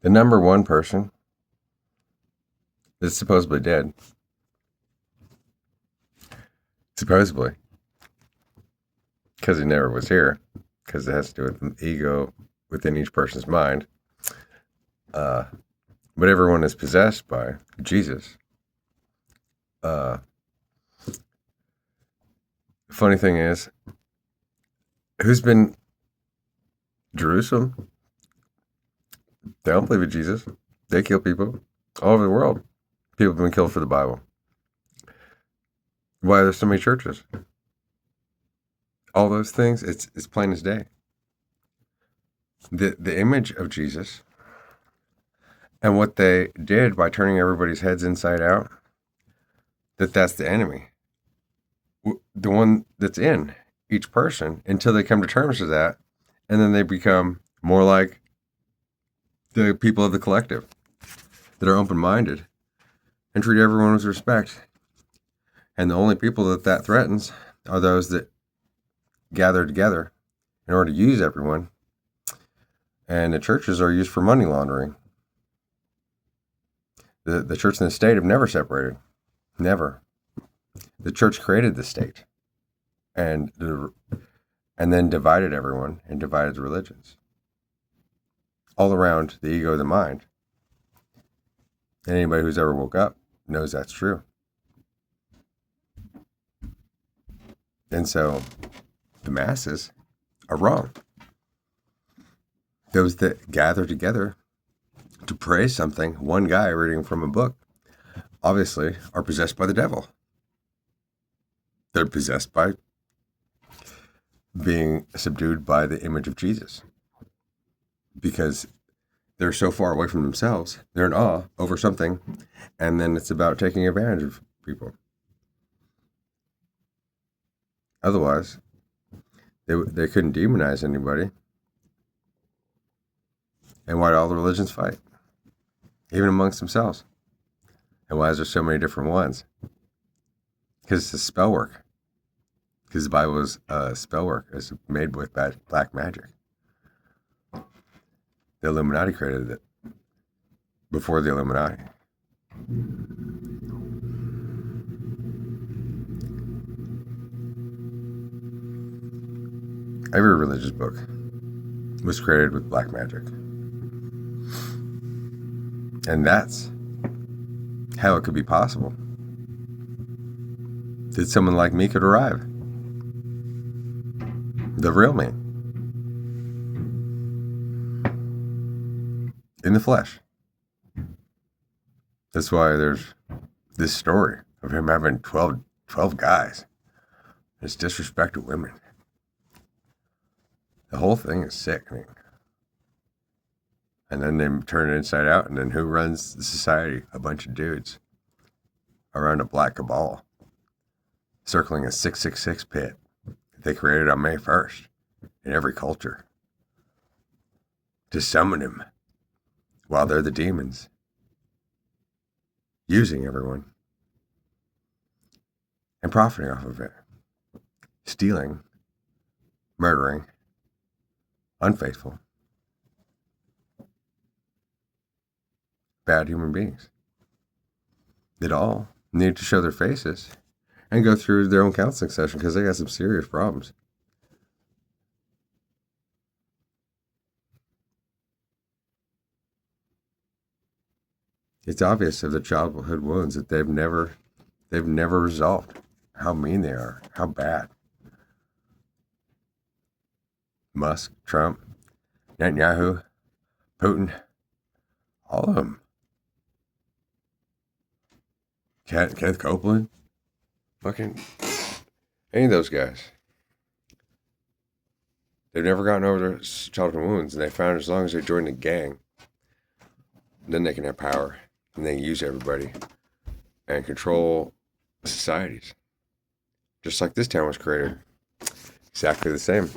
The number one person that's supposedly dead, supposedly, because he never was here, because it has to do with the ego within each person's mind. But everyone is possessed by Jesus. The funny thing is, who's been Jerusalem? They don't believe in Jesus. They kill people all over the world. People have been killed for the Bible. Why are there so many churches? All those things, it's plain as day. The image of Jesus and what they did by turning everybody's heads inside out, that's the enemy. The one that's in each person until they come to terms with that, and then they become more like the people of the collective that are open-minded and treat everyone with respect. And the only people that threatens are those that gather together in order to use everyone. And the churches are used for money laundering. The church and the state have never separated. Never. The church created the state and then divided everyone and divided the religions all around the ego of the mind. And anybody who's ever woke up knows that's true. And so the masses are wrong. Those that gather together to praise something, one guy reading from a book, obviously are possessed by the devil. They're possessed by being subdued by the image of Jesus. Because they're so far away from themselves, they're in awe over something, and then it's about taking advantage of people. Otherwise, they couldn't demonize anybody. And why do all the religions fight? Even amongst themselves. And why is there so many different ones? Because it's a spell work. Because the Bible is spell work. It's made with black magic. The Illuminati created it. Before the Illuminati. Every religious book was created with black magic. And that's how it could be possible that someone like me could arrive. The real me. In the flesh. That's why there's this story of him having 12 guys. It's disrespect to women. The whole thing is sickening. And then they turn it inside out, and then who runs the society? A bunch of dudes around a black cabal, circling a 666 pit that they created on May 1st in every culture to summon him while they're the demons, using everyone and profiting off of it, stealing, murdering, unfaithful, bad human beings that all need to show their faces and go through their own counseling session because they got some serious problems. It's obvious of their childhood wounds that they've never resolved. How mean they are, how bad. Musk, Trump, Netanyahu, Putin, all of them. Kenneth Copeland, fucking any of those guys. They've never gotten over their childhood wounds, and they found as long as they join the gang, then they can have power, and they can use everybody and control societies. Just like this town was created. Exactly the same.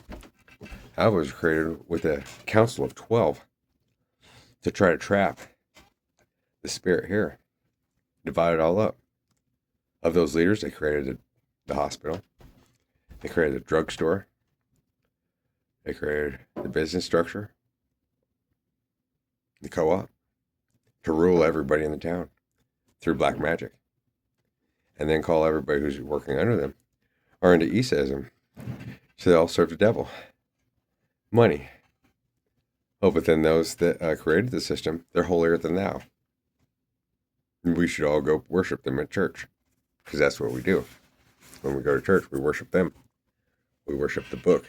I was created with a council of 12 to try to trap the spirit here. Divide it all up. Of those leaders, they created the hospital. They created the drugstore. They created the business structure. The co-op. to rule everybody in the town through black magic, and then call everybody who's working under them or into Esism. So they all serve the devil. Money. Oh, but then those that created the system, they're holier than thou. And we should all go worship them at church, because that's what we do. When we go to church, we worship them. We worship the book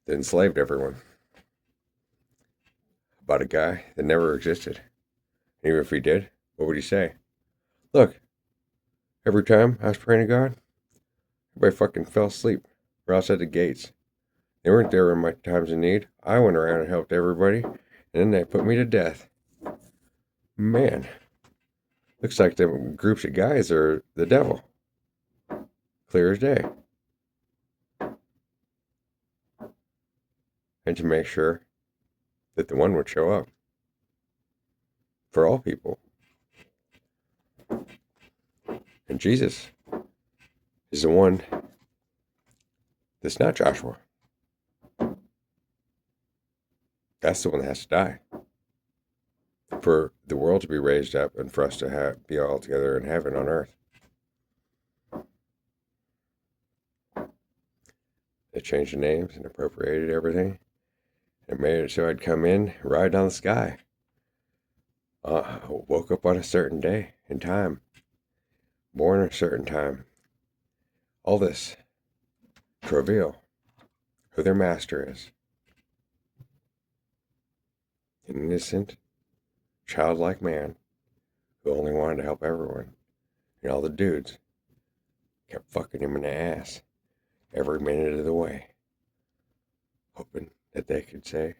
that enslaved everyone. About a guy that never existed. Even if he did, what would he say? Look, every time I was praying to God, everybody fucking fell asleep or outside the gates. They weren't there in my times of need. I went around and helped everybody, and then they put me to death. Man, looks like the groups of guys are the devil. Clear as day. And to make sure that the one would show up for all people. And Jesus is the one that's not Joshua. That's the one that has to die. For the world to be raised up and for us to be all together in heaven on earth. They changed the names and appropriated everything. And made it so I'd come in, ride down the sky. Woke up on a certain day in time. Born at a certain time. All this to reveal who their master is. An innocent, childlike man who only wanted to help everyone. And all the dudes kept fucking him in the ass every minute of the way. Hoping that they could say,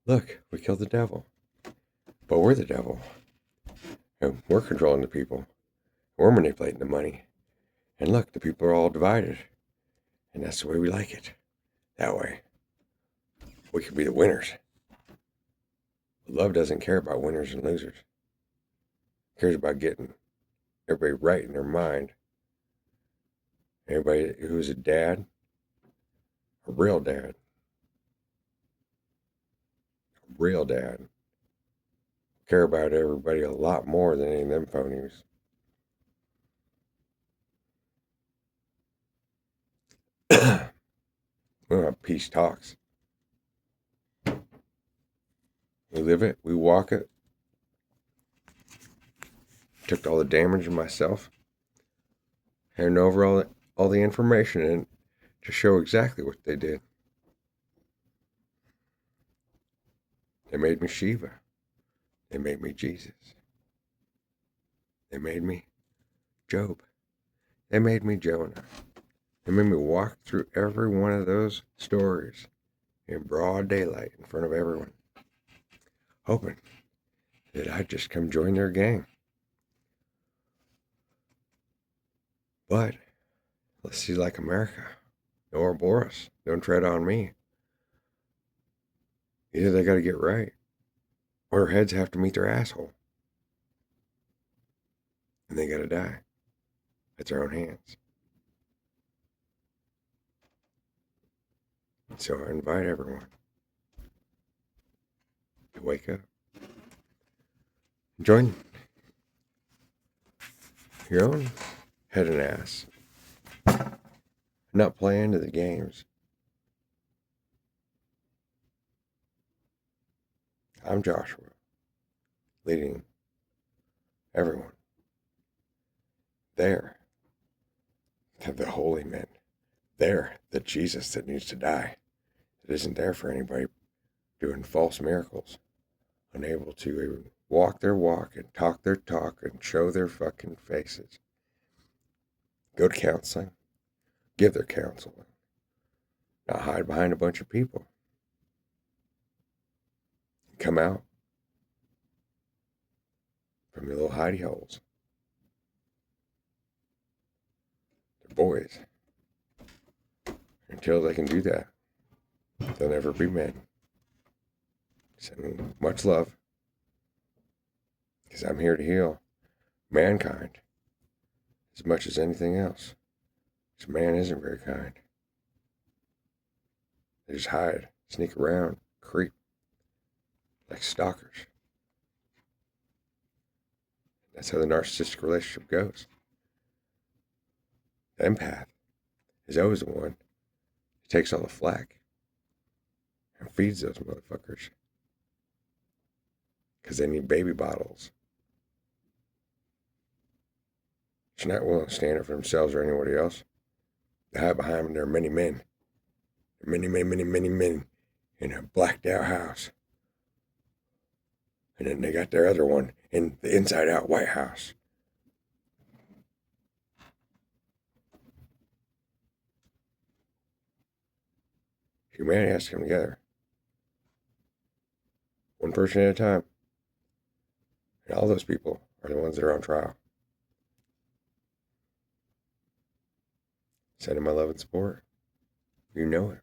look, we killed the devil. But we're the devil. And we're controlling the people. We're manipulating the money. And look, the people are all divided. And that's the way we like it. That way. We can be the winners. But love doesn't care about winners and losers. It cares about getting everybody right in their mind. Everybody who's a dad, a real dad, care about everybody a lot more than any of them phonies. We don't have peace talks. We live it, we walk it. Took all the damage of myself, handing over all the information in to show exactly what they did. They made me Shiva. They made me Jesus. They made me Job. They made me Jonah. They made me walk through every one of those stories in broad daylight in front of everyone, hoping that I'd just come join their gang. But let's see, like America, no Ouroboros, don't tread on me. Either they got to get right, or their heads have to meet their asshole. And they got to die at their own hands. So I invite everyone to wake up. Join your own head and ass. Not play into the games. I'm Joshua, leading everyone. They're the holy men. They're the Jesus that needs to die. It isn't there for anybody doing false miracles, unable to even walk their walk and talk their talk and show their fucking faces. Go to counseling, give their counseling, not hide behind a bunch of people. Come out from your little hidey holes. They're boys. Until they can do that, they'll never be men. Sending much love, because I'm here to heal mankind as much as anything else. Because man isn't very kind. They just hide, sneak around, creep, like stalkers. That's how the narcissistic relationship goes. The empath is always the one who takes all the flack and feeds those motherfuckers because they need baby bottles. She's not willing to stand up for themselves or anybody else. They hide behind them. There are many men. Many men in a blacked out house. And then they got their other one in the inside out White House. Humanity has to come together. One person at a time. And all those people are the ones that are on trial. Sending my love and support. You know it.